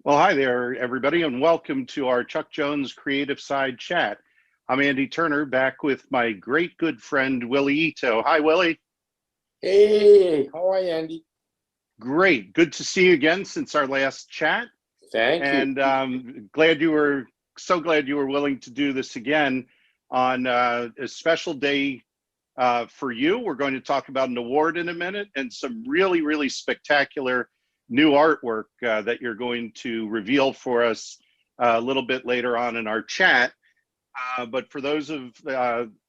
Well, hi there, everybody, and welcome to our Chuck Jones Creativeside Chat. I'm Andy Turner, back with my great good friend, Willie Ito. Hi, Willie. Hey, how are you, Andy? Great. Good to see you again since our last chat. Thank you. And glad you were willing to do this again on a special day for you. We're going to talk about an award in a minute and some really spectacular new artwork that you're going to reveal for us a little bit later on in our chat. But for those of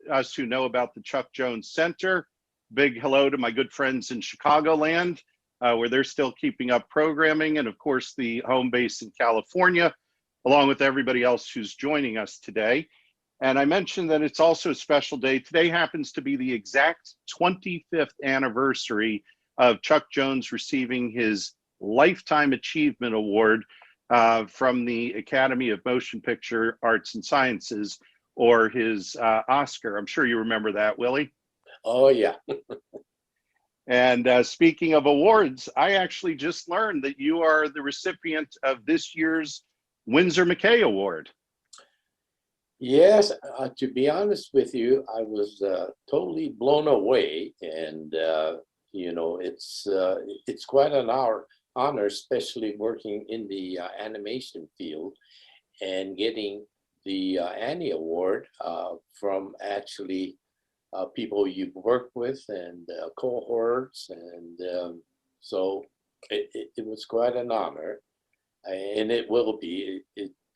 us who know about the Chuck Jones Center, big hello to my good friends in Chicagoland, where they're still keeping up programming, and of course the home base in California, along with everybody else who's joining us today. And I mentioned that it's also a special day. Today happens to be the exact 25th anniversary of Chuck Jones receiving his Lifetime Achievement Award from the Academy of Motion Picture Arts and Sciences, or his Oscar. I'm sure you remember that, Willie. Oh, yeah. And speaking of awards, I actually just learned that you are the recipient of this year's Windsor McKay Award. Yes, to be honest with you, I was totally blown away, and it's quite an honor, especially working in the animation field and getting the Annie Award from actually people you've worked with and cohorts, and so it was quite an honor, and it will be.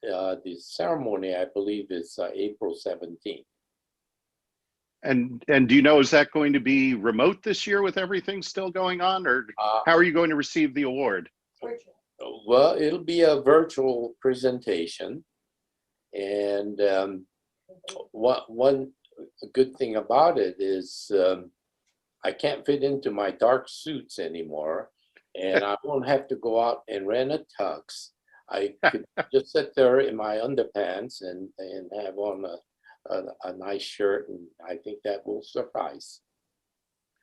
The ceremony, I believe, is April 17th. And do you know, is that going to be remote this year with everything still going on, or how are you going to receive the award? Well, it'll be a virtual presentation, and one good thing about it is I can't fit into my dark suits anymore, and I won't have to go out and rent a tux. I could just sit there in my underpants and have on a nice shirt, and I think that will suffice.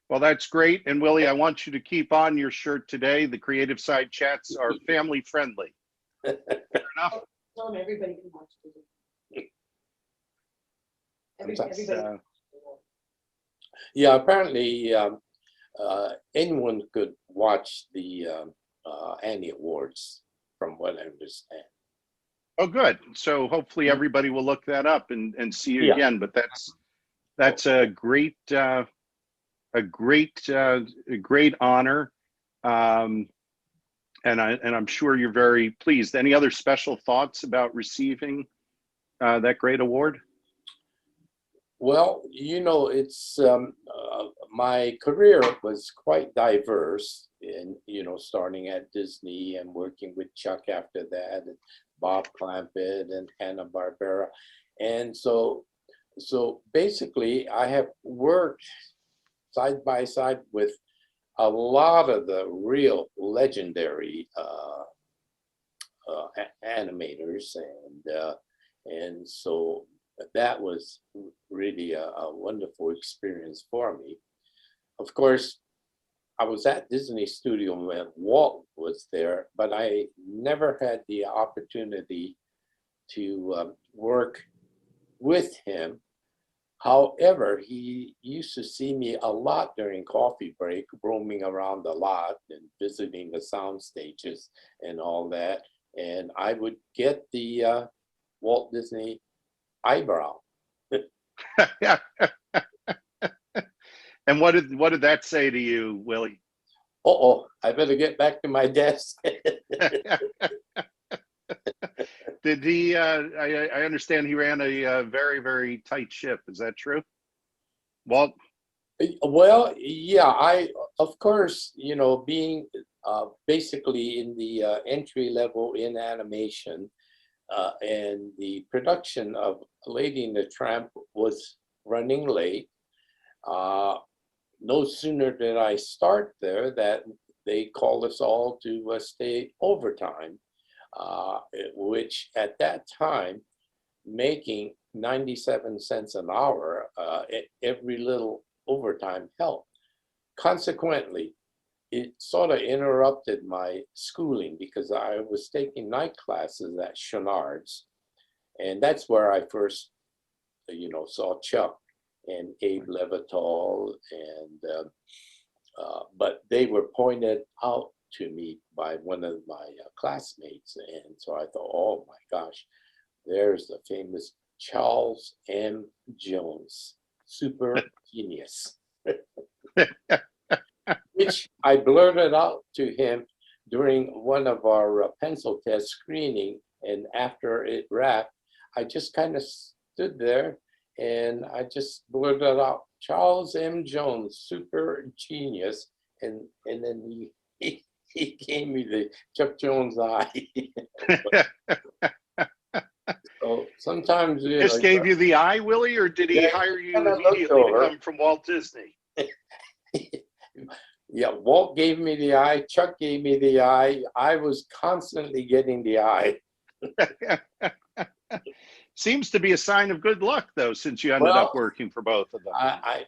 Well, that's great. And Willie, I want you to keep on your shirt today. The Creativeside Chats are family friendly. Fair enough? Tell them everybody can watch it. Everybody. Yeah, apparently anyone could watch the Annie Awards, from what I understand. Oh, good. So hopefully everybody will look that up and see you again. But that's a great honor, and I'm sure you're very pleased. Any other special thoughts about receiving that great award? Well, it's my career was quite diverse, in starting at Disney and working with Chuck after that, and Bob Clampett and Hanna-Barbera, and so basically I have worked side by side with a lot of the real legendary animators, and so that was really a wonderful experience for me. Of course, I was at Disney Studio when Walt was there, but I never had the opportunity to work with him. However, he used to see me a lot during coffee break, roaming around the lot and visiting the sound stages and all that. And I would get the Walt Disney eyebrow. And what did that say to you, Willie? Uh-oh, I better get back to my desk. Did he? I understand he ran a very tight ship. Is that true, Walt? Well, yeah, of course, being basically in the entry level in animation, and the production of Lady and the Tramp was running late. No sooner did I start there that they called us all to stay overtime, which at that time, making 97 cents an hour, every little overtime helped. Consequently, it sort of interrupted my schooling because I was taking night classes at Chenard's, and that's where I first, saw Chuck and Abe Levital, and but they were pointed out to me by one of my classmates, and so I thought, oh my gosh, there's the famous Charles M. Jones, super genius. Which I blurted out to him during one of our pencil test screening. And after it wrapped, I just kind of stood there and I just blurted out, Charles M. Jones, super genius. And then he gave me the Chuck Jones eye. So sometimes, Just gave you the eye, Willie, or did he Yeah, hire you kinda looked immediately to over. come from Walt Disney? Yeah, Walt gave me the eye, Chuck gave me the eye. I was constantly getting the eye. Seems to be a sign of good luck, though, since you ended up working for both of them.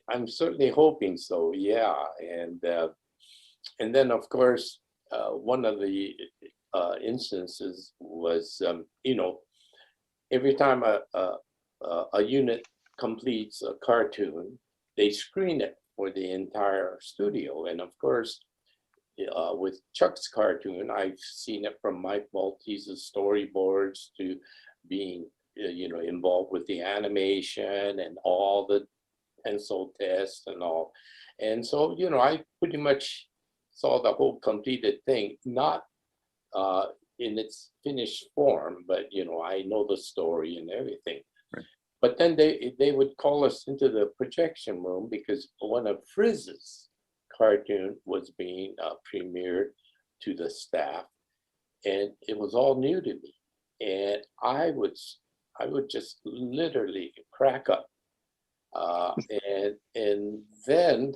I'm certainly hoping so, yeah. And then, of course, one of the instances was, every time a unit completes a cartoon, they screen it for the entire studio. And of course, with Chuck's cartoon, I've seen it from Mike Maltese's storyboards to being, involved with the animation and all the pencil tests and all. And so, I pretty much saw the whole completed thing, not in its finished form, but, I know the story and everything. But then they would call us into the projection room because one of Frizz's cartoon was being premiered to the staff, and it was all new to me, and I would just literally crack up, and then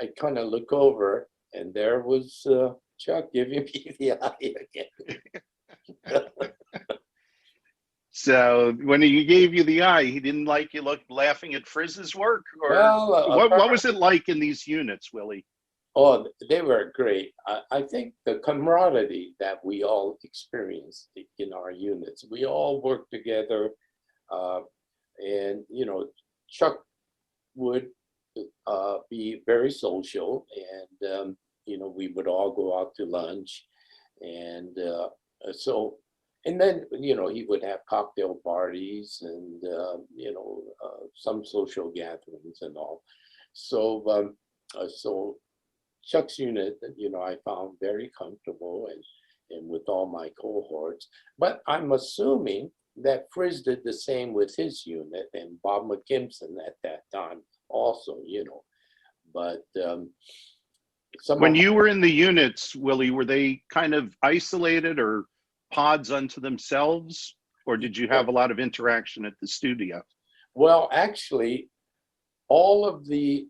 I kind of look over, and there was Chuck giving me the eye again. So when he gave you the eye, he didn't like you laughing at Frizz's work? Or Well, what was it like in these units, Willie? Oh, they were great. I think the camaraderie that we all experienced in our units, we all worked together, and Chuck would be very social, and we would all go out to lunch, and so. And then, he would have cocktail parties and, some social gatherings and all. So, so Chuck's unit, I found very comfortable and with all my cohorts. But I'm assuming that Frizz did the same with his unit and Bob McKimson at that time also, But when you were in the units, Willie, were they kind of isolated or pods unto themselves, or did you have a lot of interaction at the studio? Well, actually, all of the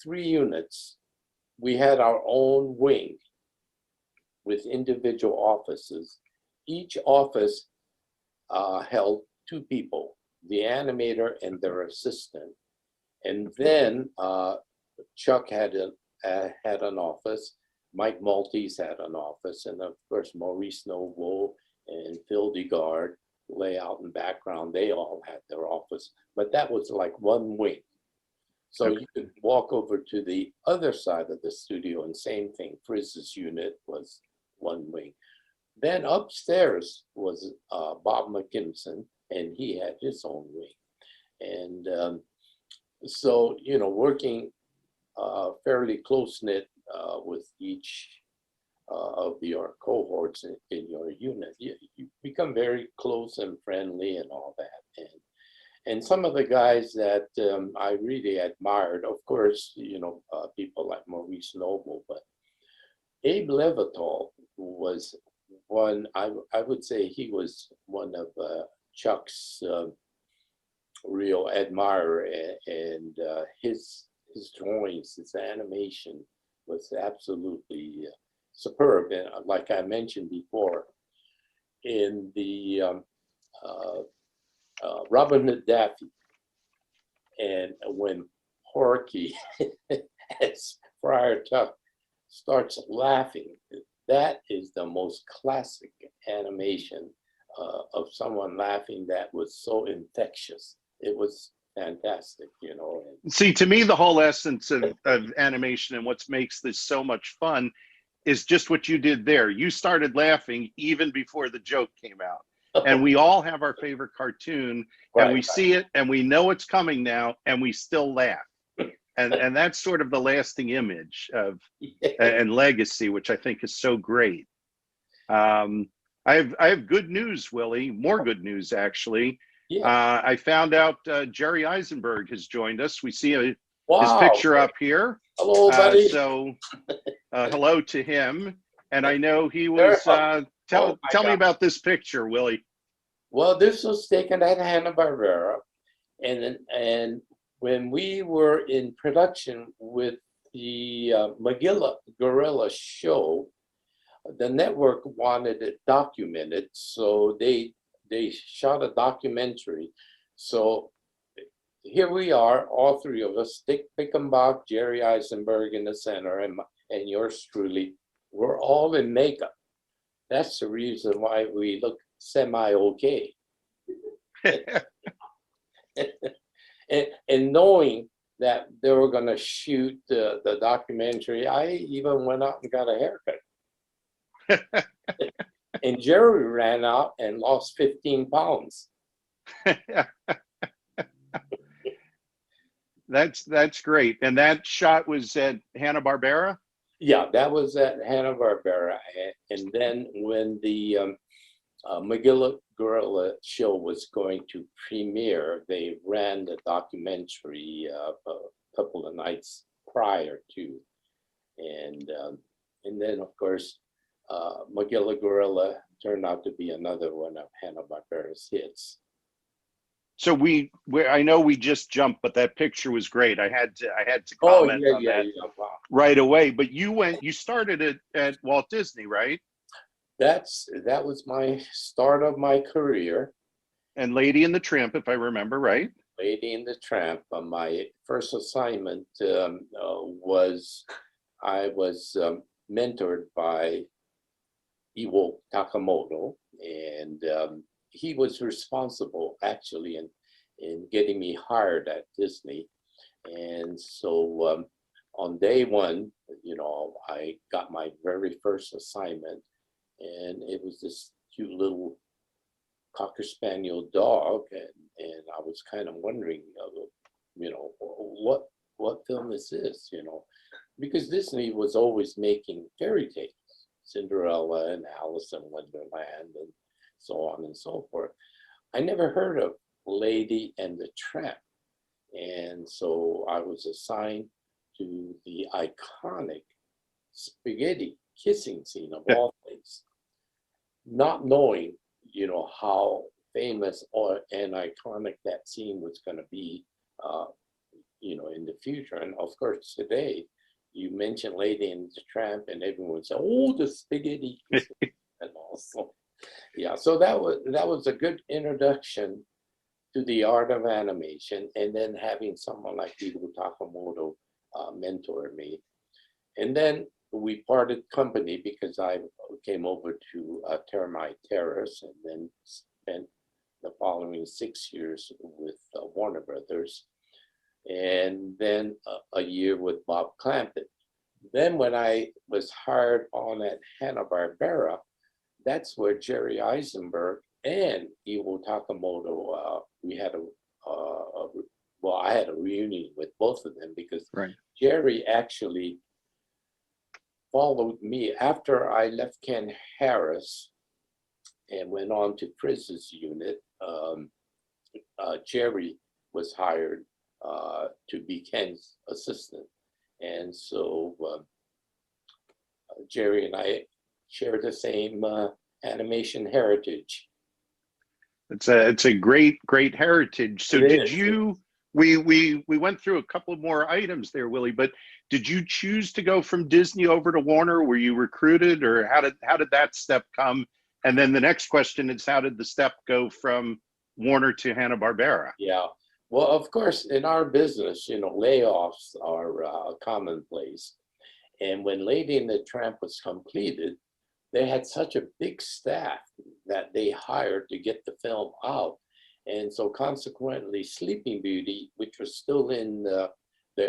3 units, we had our own wing with individual offices. Each office held 2 people, the animator and their assistant. And then Chuck had an office. Mike Maltese had an office, and of course, Maurice Novo and Phil DeGard, layout and background, they all had their office. But that was like one wing. So you could walk over to the other side of the studio, and same thing, Frizz's unit was one wing. Then upstairs was Bob McKimson, and he had his own wing. And so, working fairly close-knit with each of your cohorts in your unit, you become very close and friendly and all that. And some of the guys that I really admired, of course, people like Maurice Noble, but Abe Levital was one, I would say he was one of Chuck's real admirer, and his drawings, his animation was absolutely superb. And like I mentioned before, in the Robin Hood Daffy, and when Porky as Friar Tuck starts laughing, that is the most classic animation of someone laughing that was so infectious. It was fantastic, you know. See, to me, the whole essence of animation and what makes this so much fun is just what you did there. You started laughing even before the joke came out. And we all have our favorite cartoon, and Right, we see it and we know it's coming now, and we still laugh. And that's sort of the lasting image of and legacy, which I think is so great. I have good news, Willie. More good news, actually. Yeah. I found out Jerry Eisenberg has joined us. We see his Wow. picture up here. Hello, buddy. So hello to him. And I know he Sure. was, tell me God. about this picture, Willie. Well, this was taken at Hanna-Barbera. And when we were in production with the Magilla Gorilla show, the network wanted it documented, so they shot a documentary. So here we are, all three of us, Dick Pickenbach, Jerry Eisenberg in the center, and yours truly. We're all in makeup. That's the reason why we look semi-okay. and knowing that they were going to shoot the documentary, I even went out and got a haircut. And Jerry ran out and lost 15 pounds. That's great. And that shot was at Hanna-Barbera? Yeah, that was at Hanna-Barbera. And then when the Magilla Gorilla show was going to premiere, they ran the documentary a couple of nights prior to. And then, of course, Magilla Gorilla turned out to be another one of Hanna-Barbera's hits. So I know we just jumped, but that picture was great. I had to comment on that wow. right away. But you started at Walt Disney, right? That was my start of my career. And Lady and the Tramp, if I remember right. Lady and the Tramp. My first assignment was I was mentored by Iwo Takamoto, and he was responsible actually in getting me hired at Disney. And so on day one, you know, I got my very first assignment, and it was this cute little Cocker Spaniel dog, and I was kind of wondering, you know, what film is this, you know, because Disney was always making fairy tales, Cinderella and Alice in Wonderland and so on and so forth. I never heard of Lady and the Tramp. And so I was assigned to the iconic spaghetti kissing scene of all things, not knowing, you know, how famous and iconic that scene was going to be, you know, in the future. And of course, today, you mention Lady and the Tramp, and everyone would say, "Oh, the spaghetti kissing." And also, yeah, so that was a good introduction to the art of animation, and then having someone like Iwo Takamoto mentor me. And then we parted company because I came over to Termite Terrace, and then spent the following 6 years with Warner Brothers, and then a year with Bob Clampett. Then when I was hired on at Hanna-Barbera, that's where Jerry Eisenberg and Iwo Takamoto, we had I had a reunion with both of them, because Right. Jerry actually followed me after I left Ken Harris and went on to Chris's unit. Jerry was hired to be Ken's assistant. And so Jerry and I share the same animation heritage. It's a great heritage. So we went through a couple more items there, Willie, but did you choose to go from Disney over to Warner? Were you recruited, or how did that step come? And then the next question is, how did the step go from Warner to Hanna-Barbera? Yeah, well, of course, in our business, you know, layoffs are commonplace. And when Lady and the Tramp was completed, they had such a big staff that they hired to get the film out. And so consequently, Sleeping Beauty, which was still in the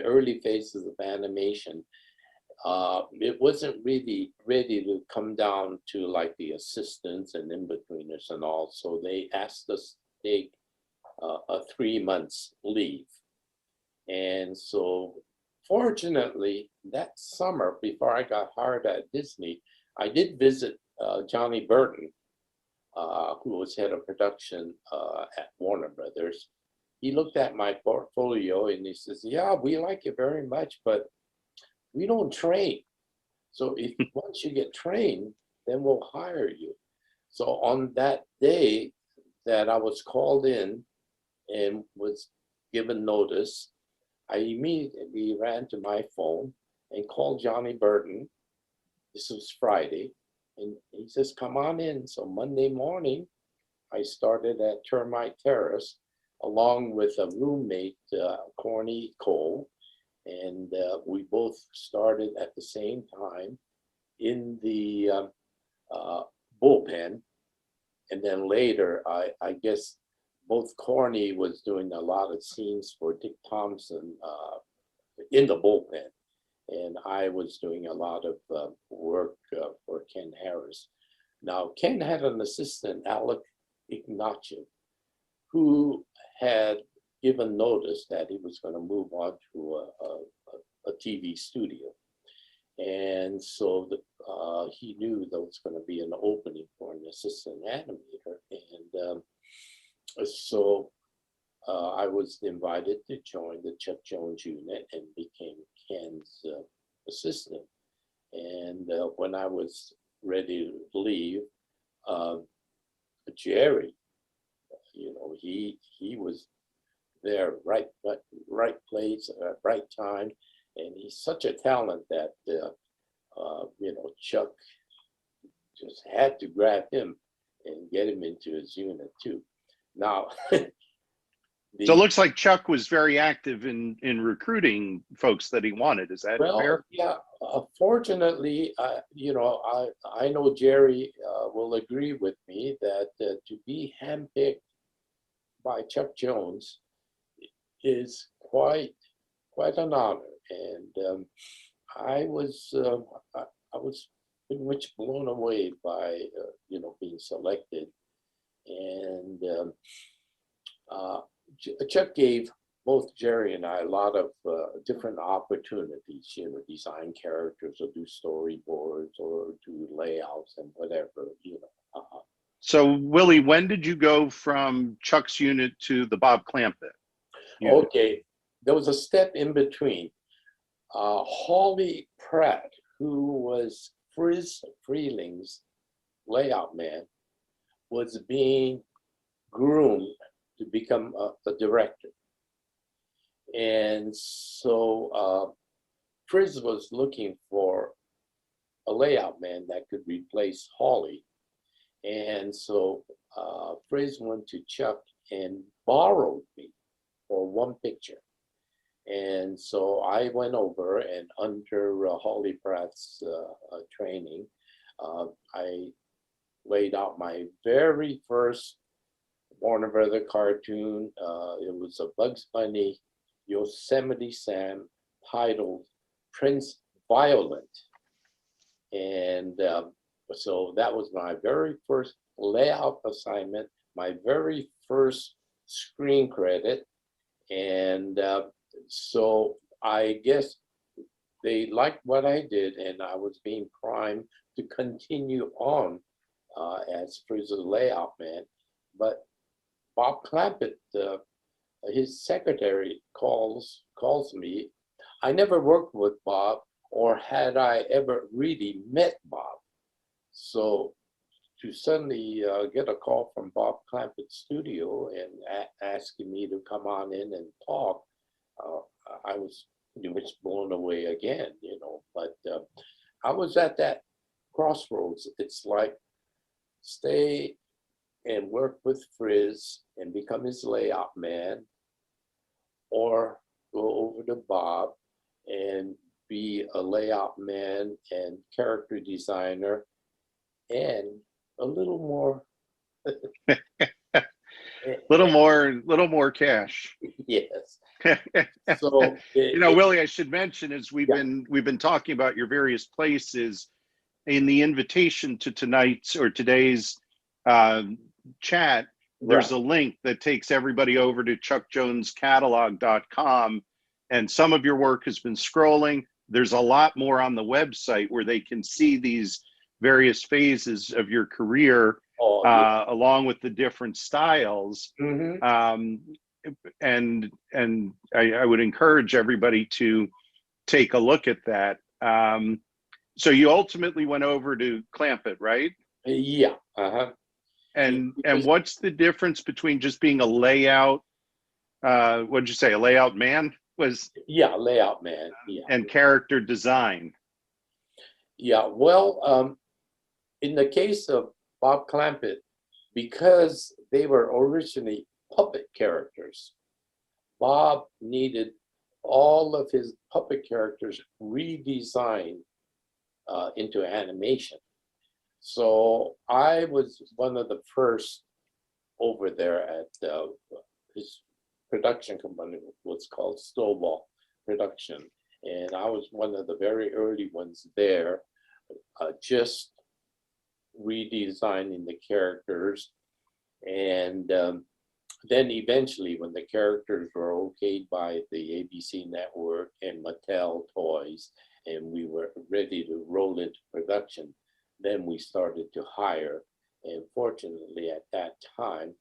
early phases of animation, it wasn't really ready to come down to like the assistants and in-betweeners and all. So they asked us to take a 3 months leave. And so fortunately, that summer, before I got hired at Disney, I did visit Johnny Burton, who was head of production at Warner Brothers. He looked at my portfolio and he says, yeah, we like you very much, but we don't train. So if once you get trained, then we'll hire you. So on that day that I was called in and was given notice, I immediately ran to my phone and called Johnny Burton. This was Friday. And he says, come on in. So Monday morning, I started at Termite Terrace along with a roommate, Corny Cole. And we both started at the same time in the bullpen. And then later, I guess both Corny was doing a lot of scenes for Dick Thompson in the bullpen. And I was doing a lot of work for Ken Harris. Now, Ken had an assistant, Alec Ignacio, who had given notice that he was going to move on to a TV studio. And so he knew there was going to be an opening for an assistant animator. And so I was invited to join the Chuck Jones unit and became Ken's assistant. And when I was ready to leave, Jerry, you know, he was there, right place, right time, and he's such a talent that you know, Chuck just had to grab him and get him into his unit too. Now, so it looks like Chuck was very active in recruiting folks that he wanted. Is that fair? Yeah. Fortunately, you know, I know Jerry will agree with me that to be handpicked by Chuck Jones is quite an honor, and I was pretty much blown away by you know, being selected, and Chuck gave both Jerry and I a lot of different opportunities, you know, design characters or do storyboards or do layouts and whatever, you know. So Willie, when did you go from Chuck's unit to the Bob Clampett unit? Okay, there was a step in between. Hawley Pratt, who was Friz Freeling's layout man, was being groomed to become the director. And so Friz was looking for a layout man that could replace Hawley. And so Friz went to Chuck and borrowed me for one picture. And so I went over, and under Hawley Pratt's training, I laid out my very first Warner Brothers cartoon. It was a Bugs Bunny Yosemite Sam titled Prince Violent. And so that was my very first layout assignment, my very first screen credit. And so I guess they liked what I did, and I was being primed to continue on as Frizz's layout man. But Bob Clampett, his secretary, calls me. I never worked with Bob, or had I ever really met Bob. So to suddenly get a call from Bob Clampett's studio and asking me to come on in and talk, I was pretty much blown away again, you know. But I was at that crossroads. It's like, stay and work with Friz and become his layout man, or go over to Bob and be a layout man and character designer and a little more. Little more cash. Yes. So, Willie, I should mention as we've yeah. been talking about your various places in the invitation to tonight's or today's chat, there's Right. a link that takes everybody over to chuckjonescatalog.com, and some of your work has been scrolling. There's a lot more on the website where they can see these various phases of your career, Oh, yeah. along with the different styles. Mm-hmm. And I would encourage everybody to take a look at that. So you ultimately went over to Clampett, right? Yeah. Uh-huh. And what's the difference between just being a layout? What'd you say? A layout man Yeah, layout man. Yeah. And character design. Yeah. Well, in the case of Bob Clampett, because they were originally puppet characters, Bob needed all of his puppet characters redesigned into animation. So I was one of the first over there at his production company, was called Snowball Production. And I was one of the very early ones there, just redesigning the characters. And then eventually, when the characters were okayed by the ABC network and Mattel Toys, and we were ready to roll into production, then we started to hire. And fortunately, at that time,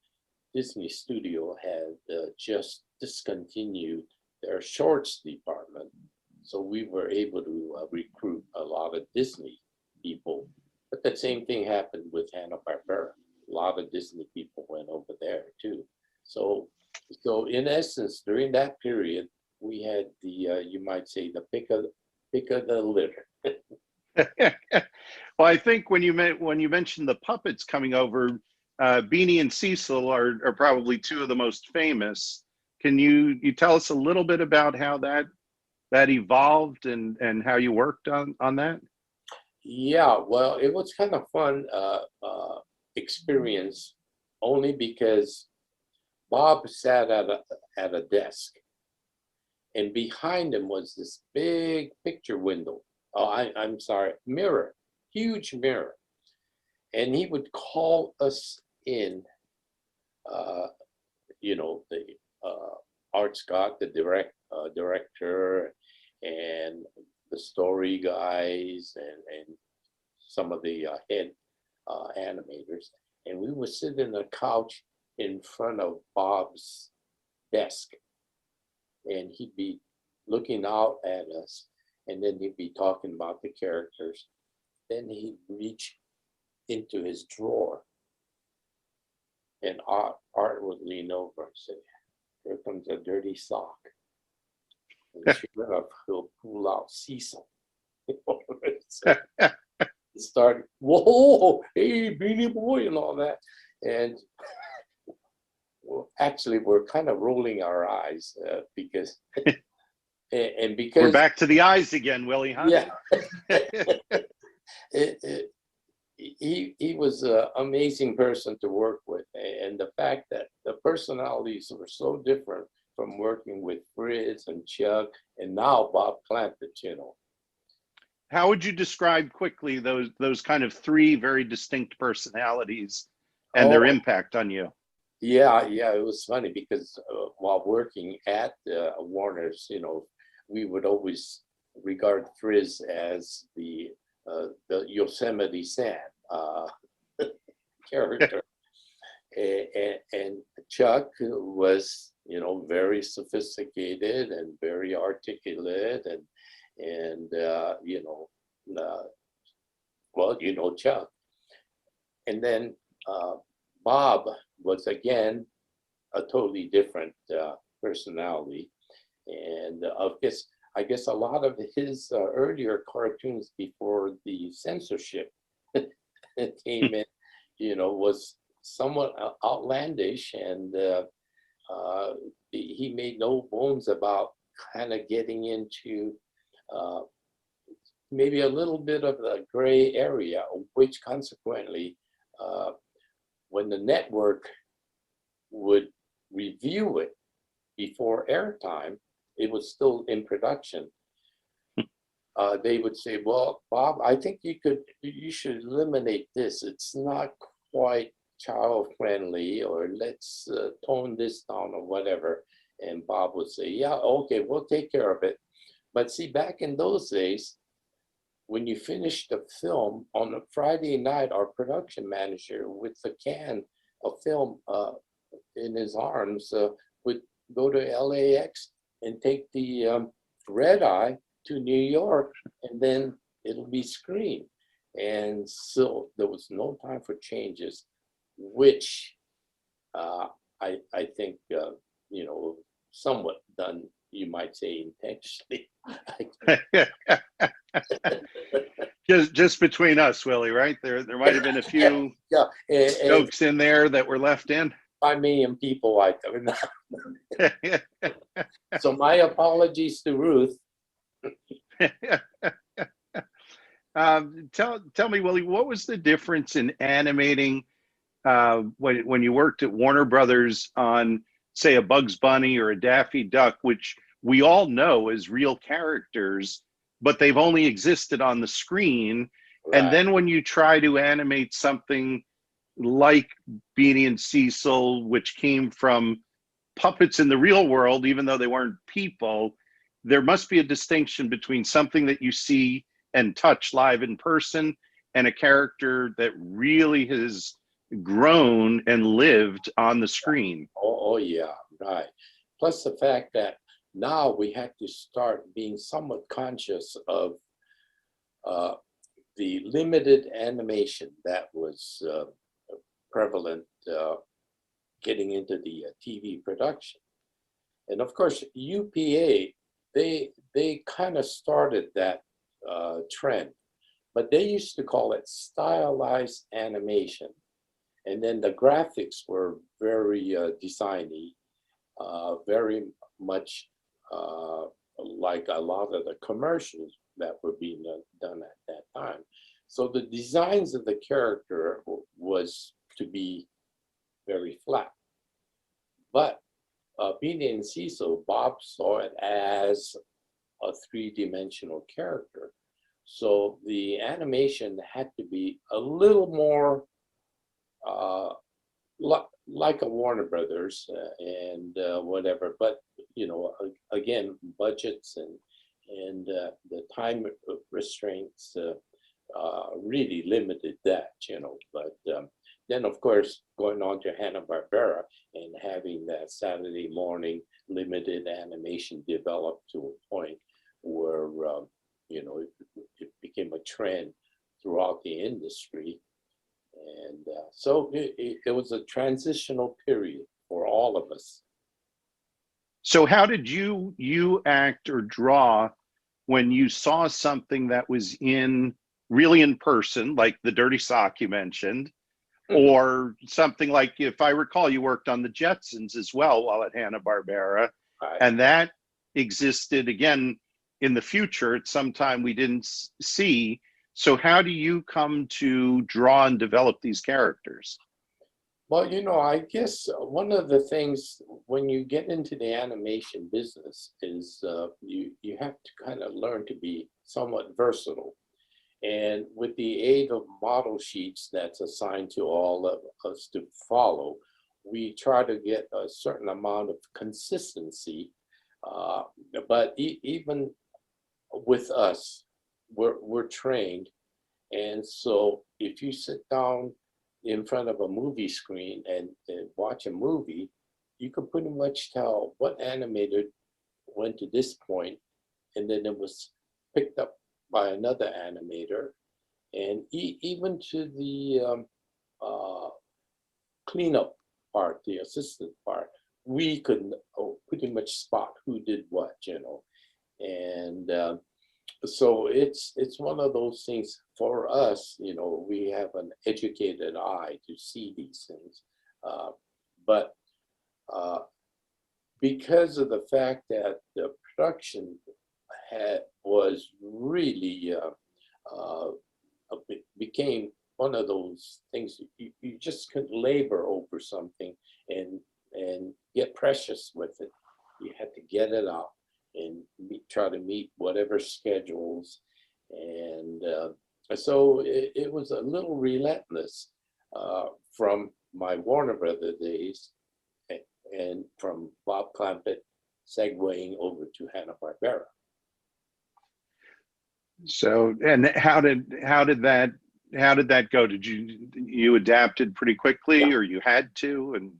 Disney Studio had just discontinued their shorts department. So we were able to recruit a lot of Disney people. But the same thing happened with Hanna-Barbera. A lot of Disney people went over there too. So in essence, during that period, we had the, you might say, the pick of the litter. Well, I think when you mentioned the puppets coming over, Beany and Cecil are probably two of the most famous. Can you tell us a little bit about how that evolved and how you worked on that? Yeah, well, it was kind of fun experience, only because Bob sat at a desk, and behind him was this big picture window. Oh, I'm sorry, mirror, huge mirror. And he would call us in, the Art Scott, the director, and the story guys, and some of the head animators. And we would sit in a couch in front of Bob's desk, and he'd be looking out at us, and then he'd be talking about the characters. Then he'd reach into his drawer, and Art would lean over and say, "Here comes a dirty sock." And sure enough, he'll pull out Cecil. Start, whoa, hey, Beanie Boy, and all that. And actually, we're kind of rolling our eyes because We're back to the eyes again, Willie, huh? Yeah. He was an amazing person to work with, and the fact that the personalities were so different from working with Fritz and Chuck and now Bob Clampett. How would you describe quickly those kind of three very distinct personalities and their impact on you? Yeah, it was funny because while working at Warner's, we would always regard Frizz as the Yosemite Sam character, and Chuck was, very sophisticated and very articulate, and Chuck. And then Bob was again a totally different personality, and I guess a lot of his earlier cartoons before the censorship came in, was somewhat outlandish, and he made no bones about kind of getting into maybe a little bit of the gray area, which consequently, when the network would review it before airtime, it was still in production. They would say, well, Bob, I think you should eliminate this. It's not quite child friendly, or let's tone this down or whatever. And Bob would say, yeah, okay, we'll take care of it. But see, back in those days, when you finished the film on a Friday night, our production manager with the can of film in his arms would go to LAX and take the red eye to New York, and then it'll be screened. And so there was no time for changes, which I think, somewhat done, you might say, intentionally. Just between us, Willie, right? There might have been a few and jokes in there that were left in. 5 million people like them. So my apologies to Ruth. Tell me, Willie, what was the difference in animating when you worked at Warner Brothers on, say, a Bugs Bunny or a Daffy Duck, which we all know as real characters, but they've only existed on the screen. Right. And then when you try to animate something like Beany and Cecil, which came from puppets in the real world, even though they weren't people, there must be a distinction between something that you see and touch live in person and a character that really has grown and lived on the screen. Oh yeah, right. Plus the fact that now we had to start being somewhat conscious of the limited animation that was prevalent getting into the TV production. And of course, UPA, they kind of started that trend, but they used to call it stylized animation. And then the graphics were very designy, very much like a lot of the commercials that were being done at that time. So the designs of the character was to be very flat. But Beany and Cecil, Bob saw it as a three-dimensional character. So the animation had to be a little more like a Warner Brothers and whatever. But, again, budgets and the time restraints really limited that, But then, of course, going on to Hanna-Barbera and having that Saturday morning limited animation develop to a point where, it became a trend throughout the industry. And so it was a transitional period for all of us. So how did you act or draw when you saw something that was really in person, like the Dirty Sock you mentioned, or something like, if I recall, you worked on the Jetsons as well while at Hanna-Barbera, Right. and that existed again in the future at some time we didn't see. So how do you come to draw and develop these characters? Well, I guess one of the things when you get into the animation business is you have to kind of learn to be somewhat versatile. And with the aid of model sheets that's assigned to all of us to follow, we try to get a certain amount of consistency. But even with us, we're trained. And so if you sit down in front of a movie screen and watch a movie, you can pretty much tell what animator went to this point, and then it was picked up by another animator. And even to the cleanup part, the assistant part, we could pretty much spot who did what, And so it's one of those things for us, we have an educated eye to see these things. But because of the fact that the production was really became one of those things you just couldn't labor over something and get precious with it. You had to get it out and try to meet whatever schedules. And so it was a little relentless from my Warner Brother days and from Bob Clampett segueing over to Hanna-Barbera. So, and how did that go? Did you adapted pretty quickly, Yeah. or you had to? And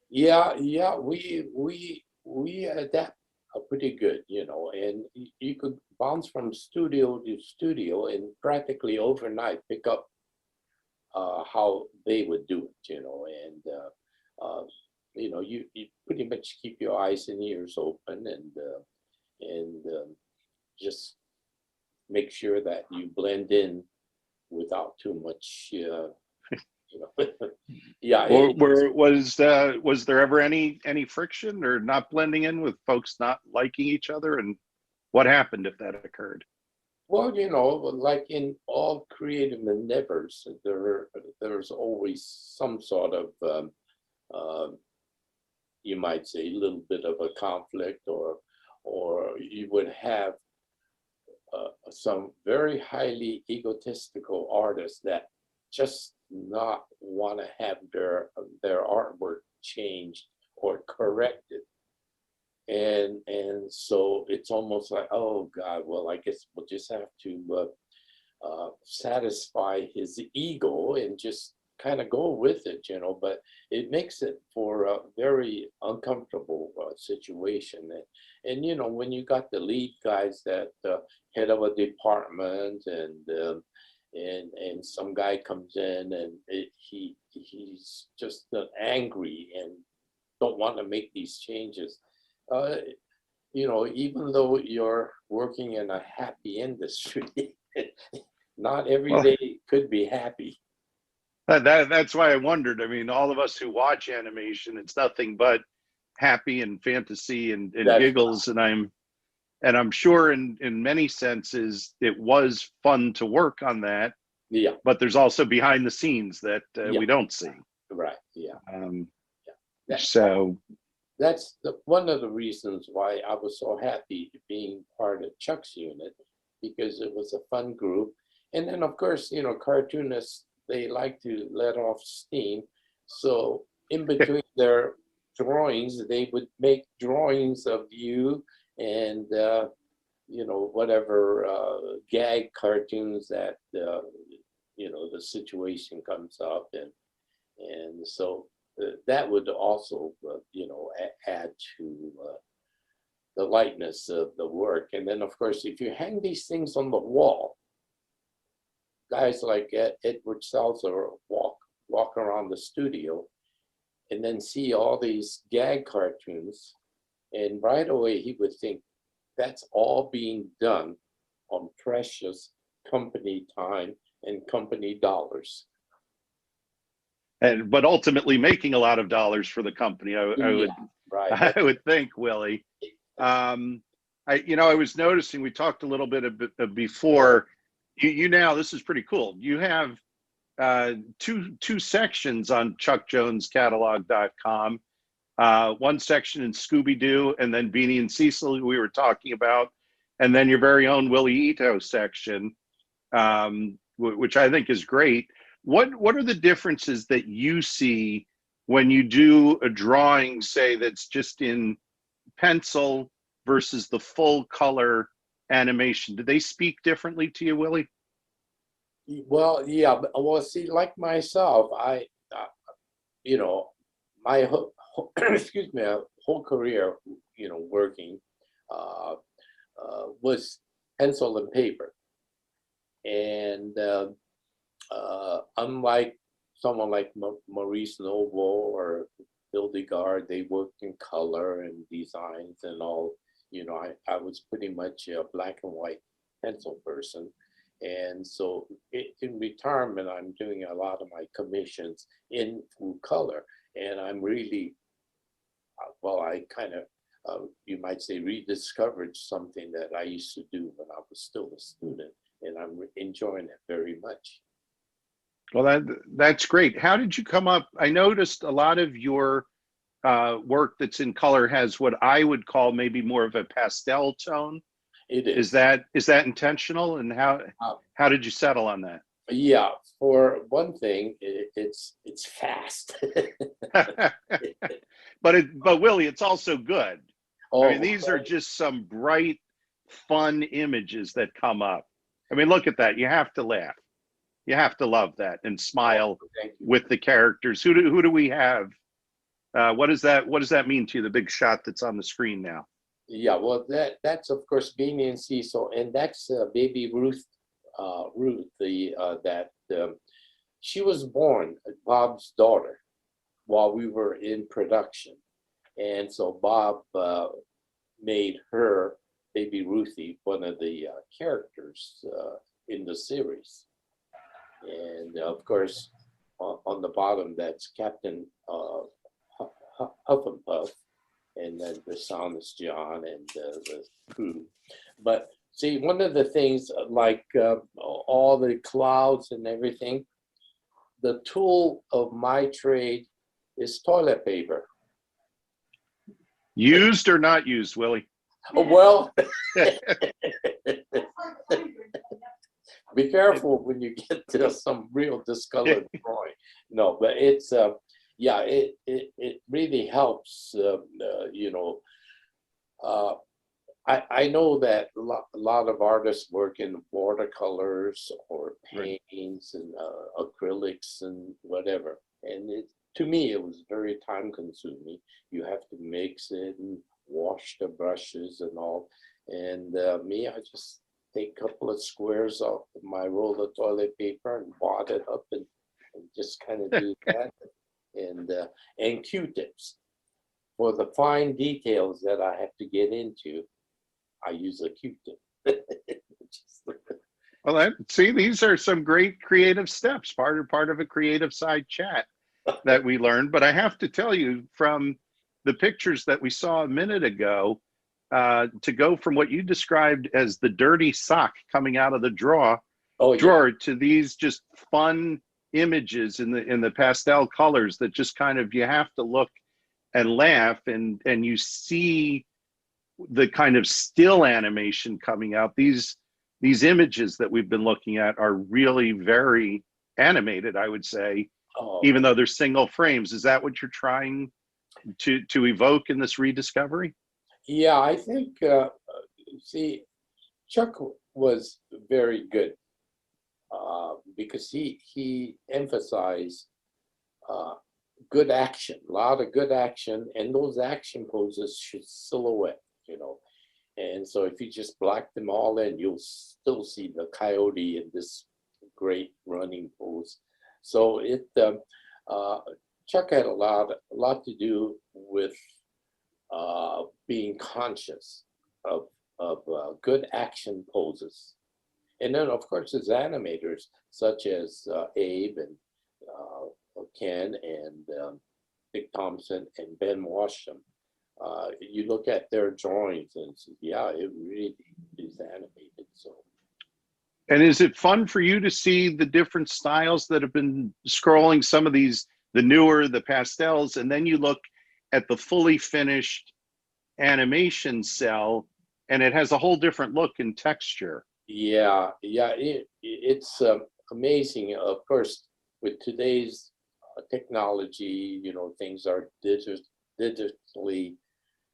Yeah, we adapt pretty good, you know, and you could bounce from studio to studio and practically overnight pick up how they would do it, you know, and you know, you pretty much keep your eyes and ears open and just make sure that you blend in without too much, you know. Yeah. or was there ever any friction or not blending in with folks not liking each other? And what happened if that occurred? Well, you know, like in all creative endeavors, there's always some sort of, you might say, a little bit of a conflict, or you would have some very highly egotistical artists that just not want to have their artwork changed or corrected. And so it's almost like, oh God, well, I guess we'll just have to satisfy his ego and just kind of go with it, you know. But it makes it for a very uncomfortable situation. And you know, when you got the lead guys that head of a department and some guy comes in and he's just angry and don't want to make these changes. You know, even though you're working in a happy industry, not every Well, day could be happy. that's why I wondered. I mean, all of us who watch animation, it's nothing but happy and fantasy and That's giggles, and I'm sure in many senses it was fun to work on that, Yeah, but there's also behind the scenes that yeah, we don't see. right. Yeah. Um, That, so that's one of the reasons why I was so happy being part of Chuck's unit, because it was a fun group. And then, of course, you know, cartoonists, they like to let off steam. So in between their drawings, they would make drawings of you and, you know, whatever gag cartoons that, you know, the situation comes up. And so that would also, you know, add to the lightness of the work. And then, of course, if you hang these things on the wall, guys like Edward Salzer walk around the studio and then see all these gag cartoons, and right away he would think that's all being done on precious company time and company dollars. but ultimately making a lot of dollars for the company. Yeah, right. I would think, Willie. I was noticing, we talked a little bit before. You now, this is pretty cool. You have two sections on ChuckJonesCatalog.com. One section in Scooby-Doo, and then Beany and Cecil, who we were talking about, and then your very own Willie Ito section, which I think is great. What are the differences that you see when you do a drawing, say, that's just in pencil versus the full color animation? Do they speak differently to you, Willie? Well, yeah. Well, see, like myself, you know, my whole, excuse me, whole career, you know, working was pencil and paper. And unlike someone like Maurice Noble or Bill DeGard, they worked in color and designs and all. You know, I was pretty much a black and white pencil person. And so in retirement, I'm doing a lot of my commissions in full color. And I'm really, well, I kind of, you might say, rediscovered something that I used to do when I was still a student. And enjoying it very much. Well, that's great. How did you come up? I noticed a lot of your work that's in color has what I would call maybe more of a pastel tone. It is. Is that intentional? And how did you settle on that? Yeah, for one thing, it's fast. But Willie, it's also good. I mean, these are right. just some bright, fun images that come up. I mean, look at that. You have to laugh. You have to love that and smile Thank you. with the characters. Who do we have? What does that mean to you? The big shot that's on the screen now. Yeah, well, that's of course Beany and Cecil, and that's baby Ruth. Ruth, she was born Bob's daughter while we were in production, and so Bob made her, baby Ruthie, one of the characters in the series. And of course, on the bottom, that's Captain Huff and Puff, and then the sound is John and the crew. But see, one of the things, like all the clouds and everything, the tool of my trade is toilet paper. Used or not used, Willie? Well, be careful when you get to some real discolored drawing. No, but it's yeah, it really helps. I know that a lot of artists work in watercolors or paints and acrylics and whatever, and to me it was very time consuming. You have to mix it and wash the brushes and all, and me, I just take a couple of squares off my roll of toilet paper and wad it up and just kind of do that, and Q-tips for the fine details that I have to get into. I use a Q-tip. Well, see, these are some great creative steps, part of a Creativeside Chat that we learned. But I have to tell you, from the pictures that we saw a minute ago, to go from what you described as the dirty sock coming out of the drawer to these just fun images in the pastel colors that just kind of, you have to look and laugh, and you see the kind of still animation coming out. These images that we've been looking at are really very animated, I would say, even though they're single frames. Is that what you're trying to evoke in this rediscovery? Yeah, I think, see, Chuck was very good because he emphasized good action, a lot of good action, and those action poses should silhouette, And so if you just black them all in, you'll still see the coyote in this great running pose. So Chuck had a lot to do with being conscious of good action poses. And then of course his animators such as Abe and Ken and Dick Thompson and Ben Washam, you look at their drawings and yeah, it really is animated. So. And is it fun for you to see the different styles that have been scrolling, some of these, the newer, the pastels, and then you look at the fully finished animation cell and it has a whole different look and texture? Yeah, it's amazing. Of course, with today's technology, things are digitally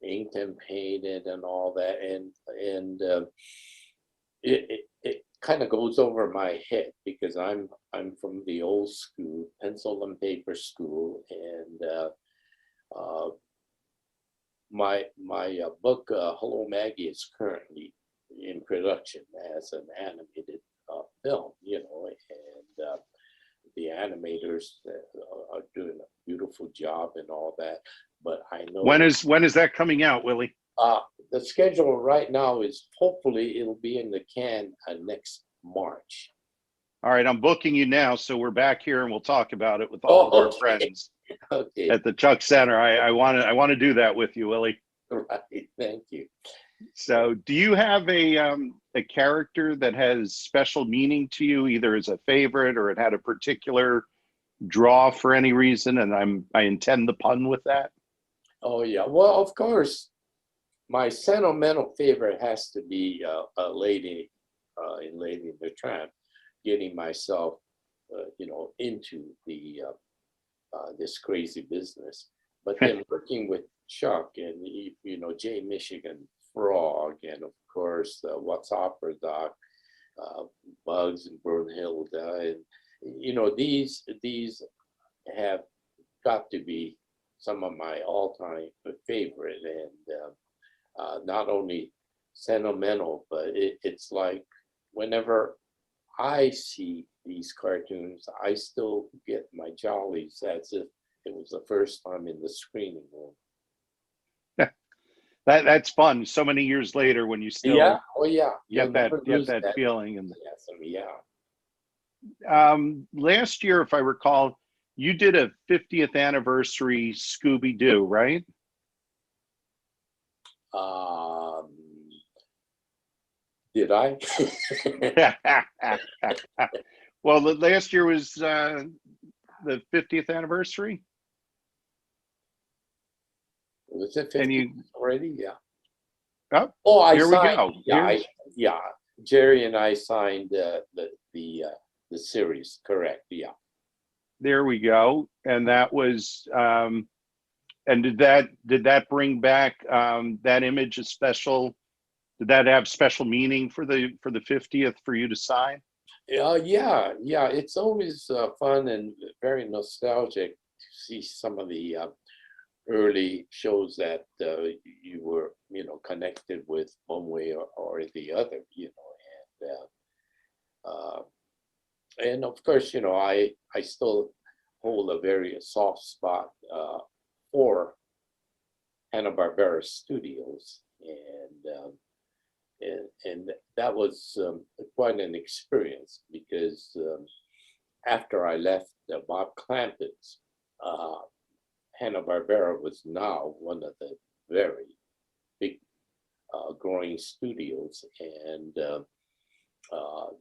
inked and painted and all that, and it kind of goes over my head because I'm from the old school, pencil and paper school, and my book Hello Maggie is currently in production as an animated film, and the animators are doing a beautiful job and all that. But I know when is that coming out, Willie? The schedule right now is hopefully it'll be in the can next March. All right, I'm booking you now, so we're back here and we'll talk about it with all of our friends at the Chuck Center. I want to do that with you, Willie. Right, thank you. So, do you have a character that has special meaning to you, either as a favorite or it had a particular draw for any reason? And I intend the pun with that. Oh yeah, well, of course, my sentimental favorite has to be a lady in Lady and the Tramp, getting myself, into the this crazy business. But then working with Chuck and Jay Michigan Frog, and of course What's Opera Doc, Bugs and Brunhilde, and these have got to be some of my all-time favorite, and not only sentimental, but it's like whenever I see these cartoons, I still get my jollies as if it was the first time in the screening room. That's fun. So many years later, when you still Yeah, oh yeah, get that feeling. And yes, I mean, yeah. last year, if I recall, you did a 50th anniversary Scooby Doo, right? Did I? Well, the last year was the 50th anniversary. Was it And 50 you, already? Yeah. oh, I here we signed. go. Yeah, yeah. Jerry and I signed the series. Correct. Yeah. There we go. And that was, and did that bring back that image a special? Did that have special meaning for the 50th for you to sign? Yeah. It's always fun and very nostalgic to see some of the early shows that you were, connected with one way or the other, and of course, I still hold a very soft spot for Hanna-Barbera Studios, and that was quite an experience because after I left Bob Clampett's, Hanna-Barbera was now one of the very big growing studios, and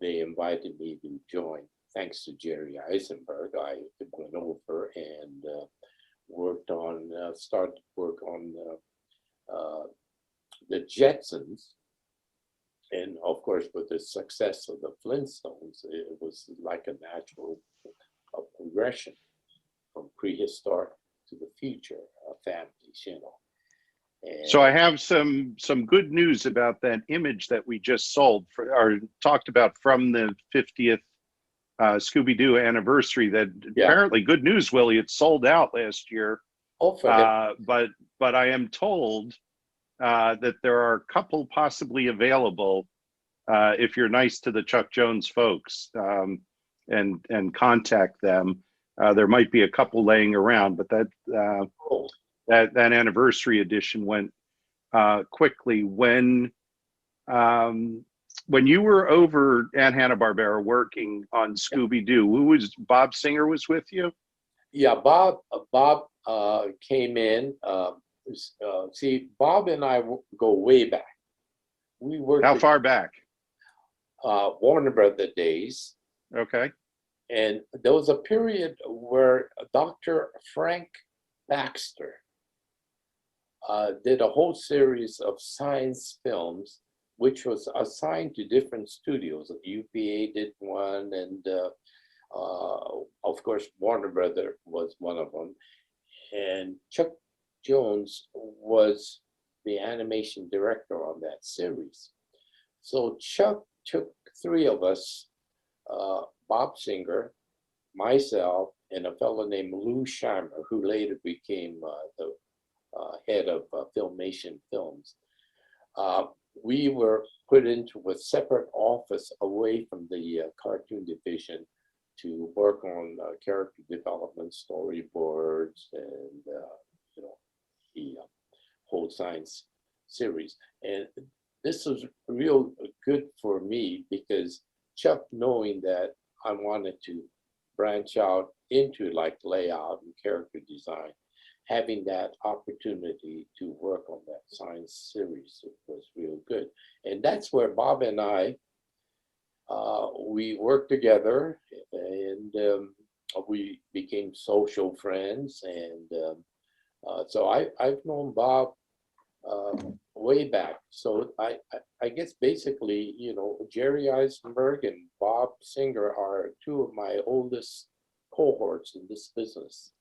they invited me to join. Thanks to Jerry Eisenberg, I went over and started work on the Jetsons. And of course, with the success of the Flintstones, it was like a natural progression from prehistoric to the future families, And So I have some good news about that image that we just sold for or talked about from the 50th Scooby-Doo anniversary. That apparently, good news, Willie, it sold out last year. Oh, but I am told that there are a couple possibly available if you're nice to the Chuck Jones folks and contact them. There might be a couple laying around, but that anniversary edition went quickly. When you were over at Hanna-Barbera working on Scooby-Doo, who was Bob Singer was with you? Yeah, Bob came in. See, Bob and I go way back. We worked. How far back? Warner Brothers days. Okay. And there was a period where Dr. Frank Baxter did a whole series of science films, which was assigned to different studios. UPA did one, and of course, Warner Brothers was one of them. And Chuck Jones was the animation director on that series. So Chuck took three of us, Bob Singer, myself, and a fellow named Lou Scheimer, who later became the head of Filmation Films. We were put into a separate office away from the cartoon division to work on character development, storyboards, and the whole science series. And this was real good for me because Chuck, knowing that I wanted to branch out into like layout and character design, having that opportunity to work on that science series was real good. And that's where Bob and I, we worked together, and we became social friends. And so I've known Bob way back. So I guess basically, you know, Jerry Eisenberg and Bob Singer are two of my oldest cohorts in this business.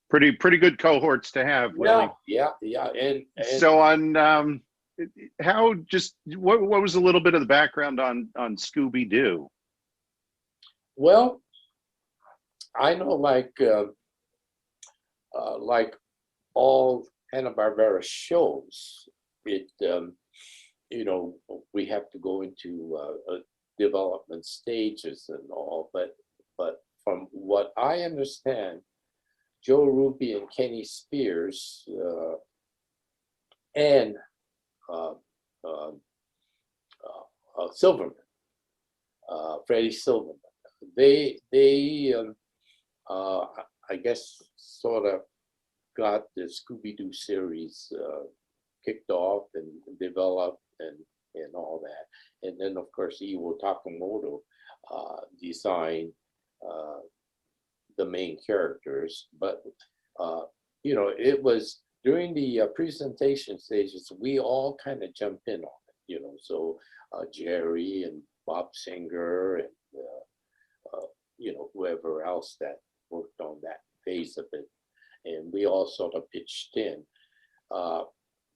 Pretty good cohorts to have, Willie. Yeah. And So on how just what was a little bit of the background on Scooby-Doo? well, I know like all Hanna-Barbera shows, it you know, we have to go into development stages and all, but from what I understand, Joe Ruby and Kenny Spears and Silverman, Freddie Silverman, they I guess sort of got the Scooby-Doo series kicked off and developed and all that. And then of course Iwo Takamoto designed the main characters. But you know, it was during the presentation stages, we all kind of jumped in on it, you know. So Jerry and Bob Singer and you know, whoever else that worked on that phase of it, and we all sort of pitched in.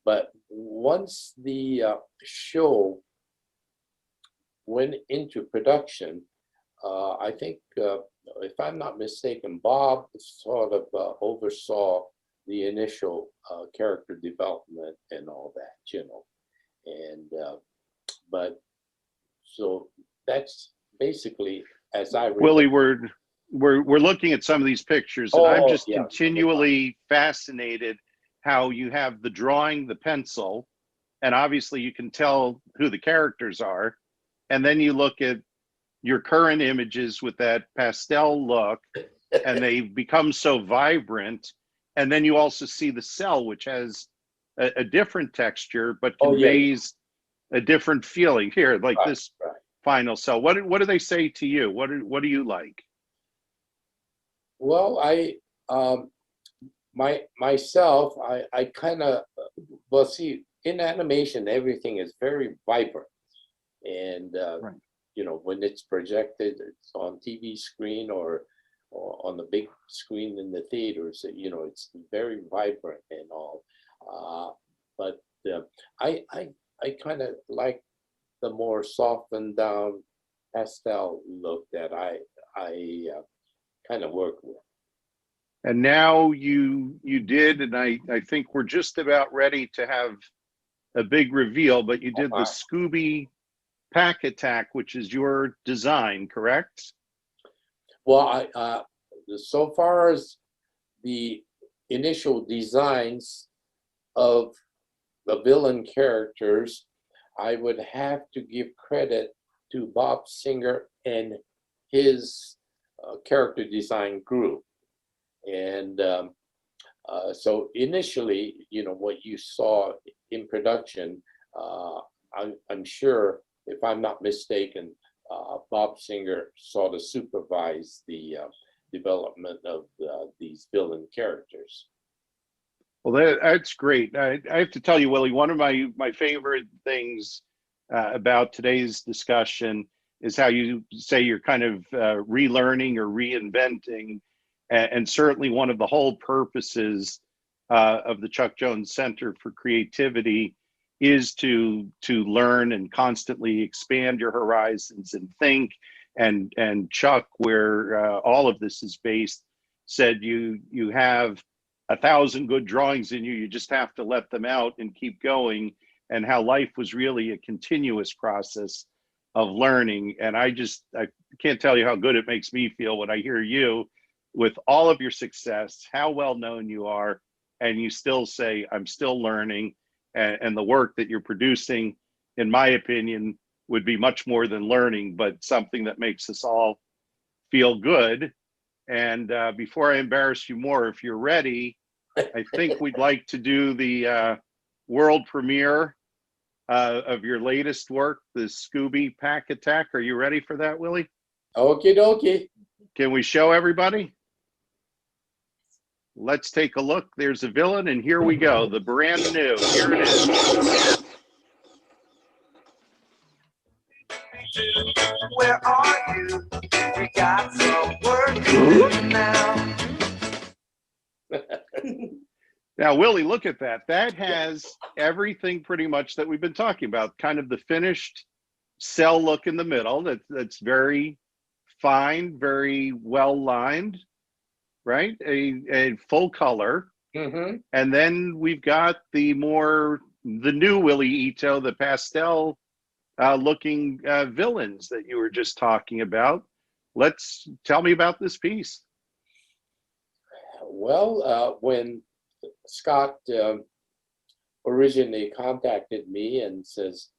But once the show went into production, I think, if I'm not mistaken, Bob sort of oversaw the initial character development and all that, you know. And but so that's basically, as I remember. Willie, we're looking at some of these pictures, and I'm just continually fascinated how you have the drawing, the pencil, and obviously you can tell who the characters are, and then you look at your current images with that pastel look, and they become so vibrant, and then you also see the cell, which has a different texture but conveys a different feeling here, like this final cell. What do they say to you? What do you like? Well, myself, I kind of, well, see, in animation, everything is very vibrant. And, you know, when it's projected, it's on TV screen or on the big screen in the theaters, you know, it's very vibrant and all. But I kind of like the more softened down pastel look that I kind of work with. And now you did, and I think we're just about ready to have a big reveal, but you did the Scooby Pack Attack, which is your design, correct? Well, so far as the initial designs of the villain characters, I would have to give credit to Bob Singer and his character design group. And so initially, you know, what you saw in production, I'm sure, if I'm not mistaken, Bob Singer sort of supervised the development of these villain characters. Well, that's great. I have to tell you, Willie, one of my favorite things about today's discussion is how you say you're kind of relearning or reinventing, and certainly one of the whole purposes of the Chuck Jones Center for Creativity is to learn and constantly expand your horizons and think. And Chuck, where all of this is based, said you have 1,000 good drawings in you. You just have to let them out and keep going. And how life was really a continuous process of learning. And I can't tell you how good it makes me feel when I hear you, with all of your success, how well known you are, and you still say, I'm still learning. And the work that you're producing, in my opinion, would be much more than learning, but something that makes us all feel good. And before I embarrass you more, if you're ready, I think we'd like to do the world premiere of your latest work, the Scooby Pack Attack. Are you ready for that, Willie? Okie dokie. Can we show everybody? Let's take a look. There's a villain, and here we go. The brand new. Here it is. Where are you? We got some work to do now. Now, Willie, look at that. That has everything pretty much that we've been talking about. Kind of the finished cell look in the middle. That's very fine, very well lined, right? A full color. Mm-hmm. And then we've got the new Willie Ito, the pastel looking villains that you were just talking about. Tell me about this piece. Well, when Scott originally contacted me and says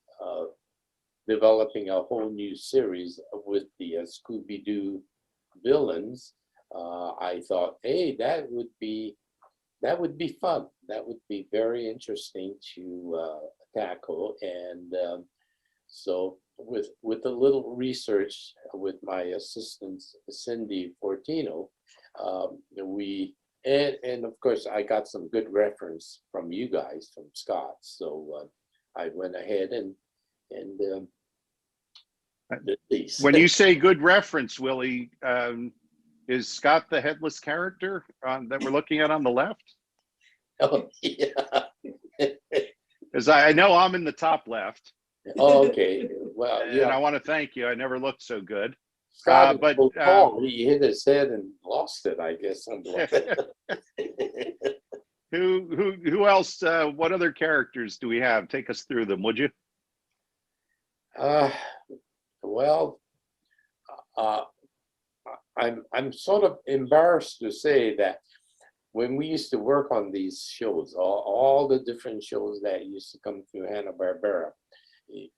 developing a whole new series with the Scooby-Doo villains, I thought, hey, that would be fun. That would be very interesting to tackle. And so with a little research with my assistant Cindy Fortino, and of course I got some good reference from you guys, from Scott. So I went ahead and did these. When you say good reference, Willie, is Scott the headless character that we're looking at on the left? Oh, yeah. Because I know I'm in the top left. Oh, okay. Well, And yeah. I want to thank you. I never looked so good. Scott, but, he hit his head and lost it, I guess. Something like that. Who else? What other characters do we have? Take us through them, would you? Well, I'm sort of embarrassed to say that when we used to work on these shows, all the different shows that used to come through Hanna-Barbera,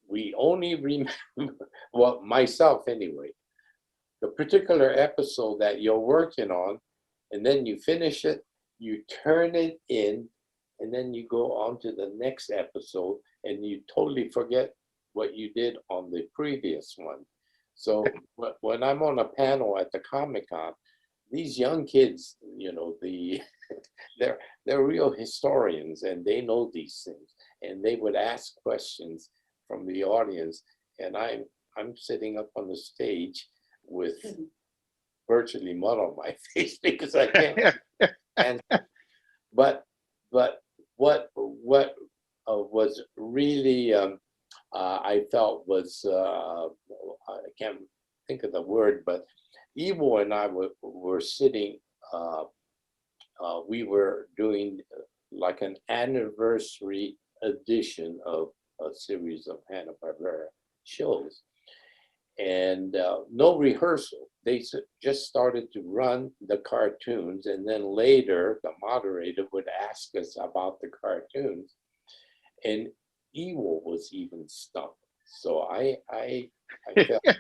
we only remember, well, myself anyway, the particular episode that you're working on, and then you finish it, you turn it in, and then you go on to the next episode, and you totally forget what you did on the previous one. So when I'm on a panel at the Comic-Con, these young kids, you know, they're real historians, and they know these things, and they would ask questions from the audience, and I'm sitting up on the stage with virtually mud on my face because I can't answer. But what was really I felt was I can't think of the word, but Evo and I were sitting. We were doing like an anniversary edition of a series of Hanna-Barbera shows, and no rehearsal. They just started to run the cartoons, and then later the moderator would ask us about the cartoons, and Ewo was even stumped. So I felt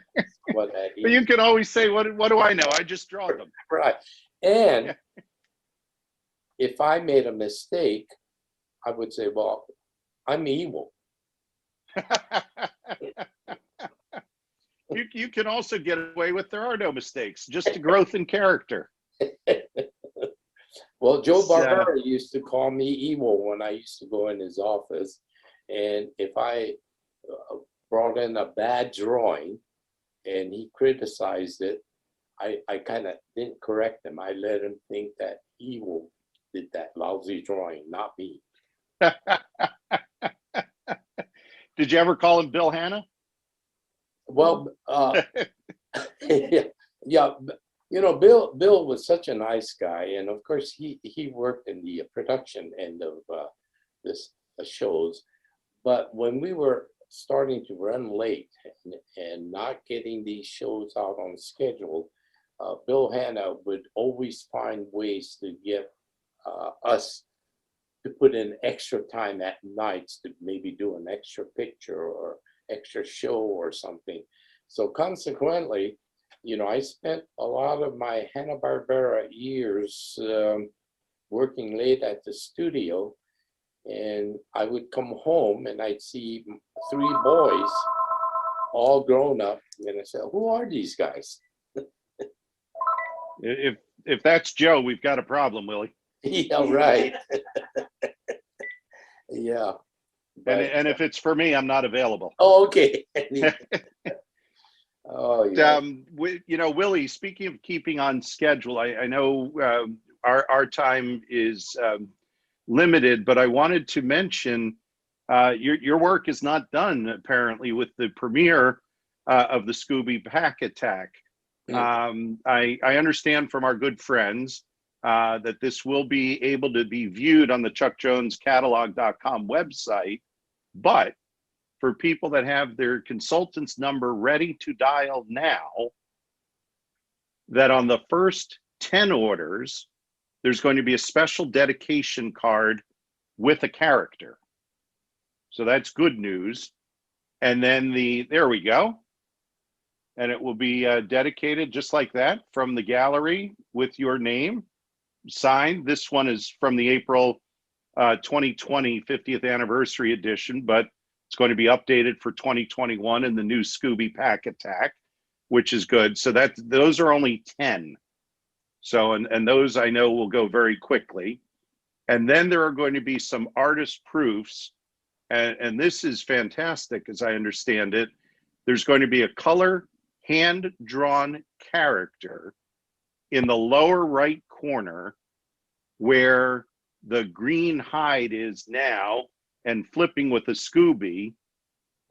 what that But you can always say, what do I know? I just draw them. right. And if I made a mistake, I would say, well, I'm evil. You can also get away with there are no mistakes, just a growth in character. Well, Joe Barbera used to call me evil when I used to go in his office. And if I brought in a bad drawing and he criticized it, I kind of didn't correct him. I let him think that evil did that lousy drawing, not me. Did you ever call him Bill Hanna? Well, yeah, you know, Bill was such a nice guy, and of course he worked in the production end of this shows. But when we were starting to run late and not getting these shows out on schedule, Bill Hanna would always find ways to get us to put in extra time at nights to maybe do an extra picture or extra show or something. So consequently, you know, I spent a lot of my Hanna-Barbera years working late at the studio, and I would come home and I'd see 3 boys, all grown up, and I said, "Who are these guys?" If that's Joe, we've got a problem, Willie. Yeah, right. Yeah. And if it's for me, I'm not available. Oh, okay. Oh, yeah. Willie, speaking of keeping on schedule, I know our time is limited, but I wanted to mention your work is not done apparently with the premiere of the Scooby Pack Attack. I understand from our good friends that this will be able to be viewed on the chuckjonescatalog.com website, but for people that have their consultant's number ready to dial now, that on the first 10 orders, there's going to be a special dedication card with a character. So that's good news. And then there we go. And it will be dedicated just like that from the gallery with your name signed. This one is from the April 2020 50th anniversary edition, but it's going to be updated for 2021 in the new Scooby Pack Attack, which is good. So those are only 10. So, and those I know will go very quickly. And then there are going to be some artist proofs. And this is fantastic, as I understand it. There's going to be a color hand-drawn character in the lower right corner where the green hide is now and flipping with a Scooby.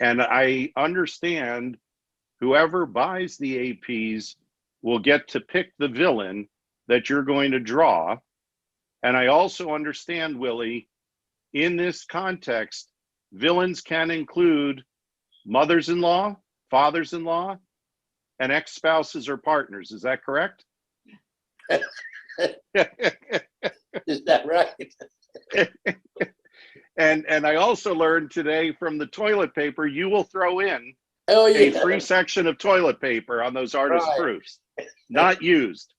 And I understand whoever buys the APs will get to pick the villain that you're going to draw. And I also understand, Willie, in this context, villains can include mothers-in-law, fathers-in-law, and ex-spouses or partners. Is that correct? Is that right? And I also learned today from the toilet paper, you will throw in Oh, a yeah. free section of toilet paper on those artist Right. proofs, not used.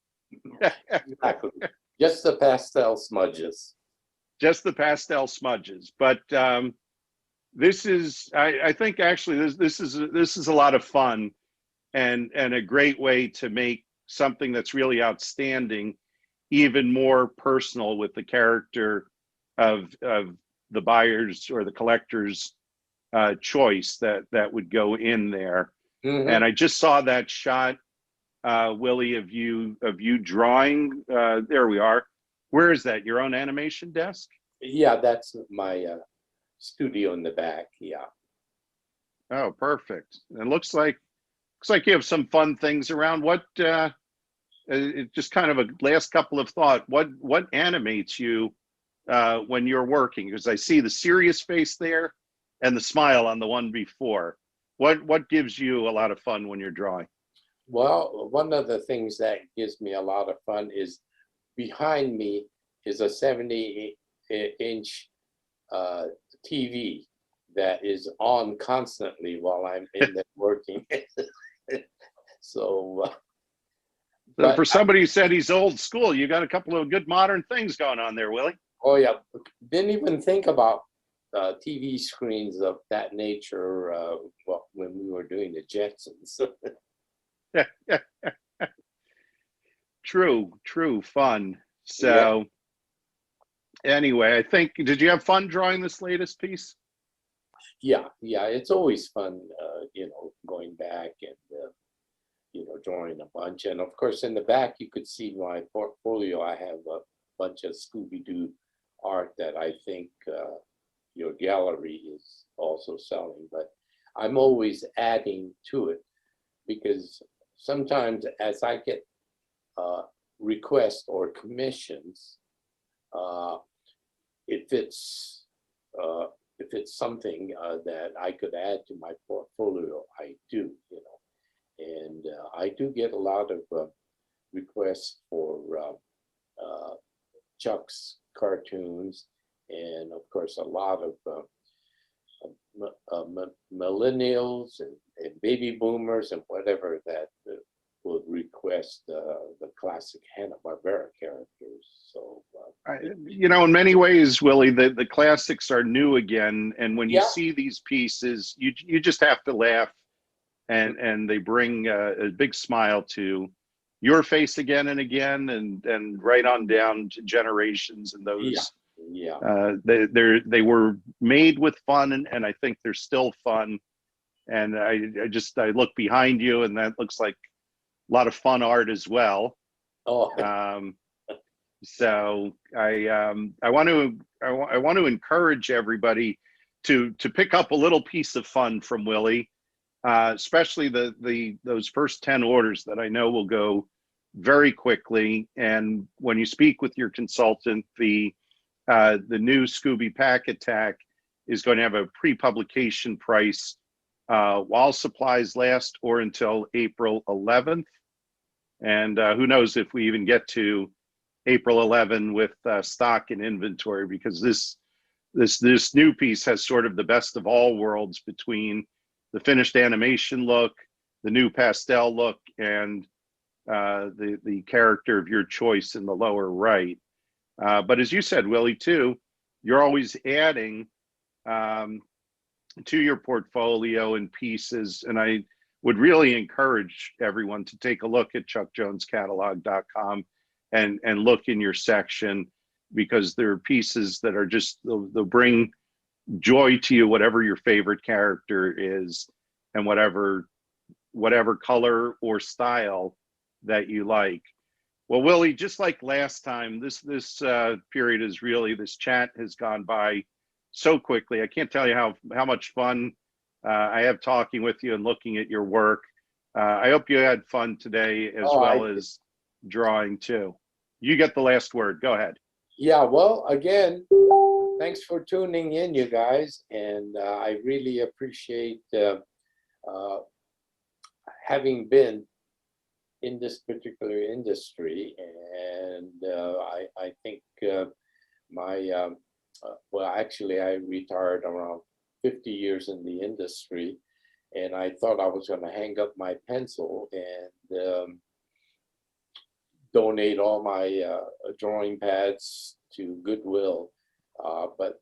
Exactly. Just the pastel smudges. Just the pastel smudges. But this is, I think actually this is a lot of fun and a great way to make something that's really outstanding even more personal with the character of the buyer's or the collector's choice that would go in there. Mm-hmm. And I just saw that shot, Willie, of you drawing. There we are. Where is that? Your own animation desk? Yeah, that's my studio in the back. Yeah. Oh, perfect. It looks like you have some fun things around. What just kind of a last couple of thought. What animates you when you're working? Because I see the serious face there and the smile on the one before. What gives you a lot of fun when you're drawing? Well, one of the things that gives me a lot of fun is behind me is a 70-inch TV that is on constantly while I'm in there working. So, For somebody who said he's old school, you got a couple of good modern things going on there, Willie. oh yeah, didn't even think about TV screens of that nature when we were doing the Jetsons. True fun. So anyway, I think, did you have fun drawing this latest piece? Yeah, it's always fun, going back and, drawing a bunch. And of course, in the back, you could see my portfolio. I have a bunch of Scooby-Doo art that I think your gallery is also selling, but I'm always adding to it because sometimes as I get requests or commissions, if it's something that I could add to my portfolio, I do, and I do get a lot of requests for Chuck's cartoons, and of course a lot of millennials and baby boomers and whatever that would request the classic Hanna-Barbera characters. So You know, in many ways, Willie, the classics are new again, and when you Yeah. see these pieces, you just have to laugh, and they bring a big smile to your face again and again, and right on down to generations and those. Yeah. They were made with fun, and I think they're still fun. And I look behind you, and that looks like a lot of fun art as well. Oh, So I want to encourage everybody to pick up a little piece of fun from Willie, especially those first 10 orders that I know will go very quickly. And when you speak with your consultant, the new Scooby Pack Attack is going to have a pre-publication price while supplies last, or until April 11th. And who knows if we even get to April 11 with stock and inventory, because this new piece has sort of the best of all worlds between the finished animation look, the new pastel look, and the character of your choice in the lower right. But as you said, Willie, too, you're always adding to your portfolio and pieces, and I would really encourage everyone to take a look at chuckjonescatalog.com and look in your section, because there are pieces that are just, they'll bring joy to you, whatever your favorite character is, and whatever color or style that you like. Well, Willie, just like last time, this period is really, this chat has gone by so quickly. I can't tell you how much fun I have talking with you and looking at your work. I hope you had fun today, as well as drawing too. You get the last word. Go ahead. Yeah, well, again, thanks for tuning in, you guys. And I really appreciate having been in this particular industry. And I think well, actually, I retired around 50 years in the industry, and I thought I was going to hang up my pencil and donate all my drawing pads to Goodwill. But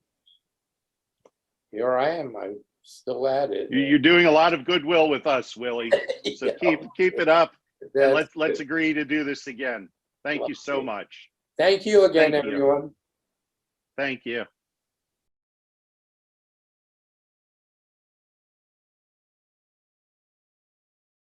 here I am. I'm still at it. You're doing a lot of goodwill with us, Willie. So Yeah. keep it up, and That's let's good. agree to do this again. Thank you so Okay. much. Thank you again, Thank you. everyone. Thank you.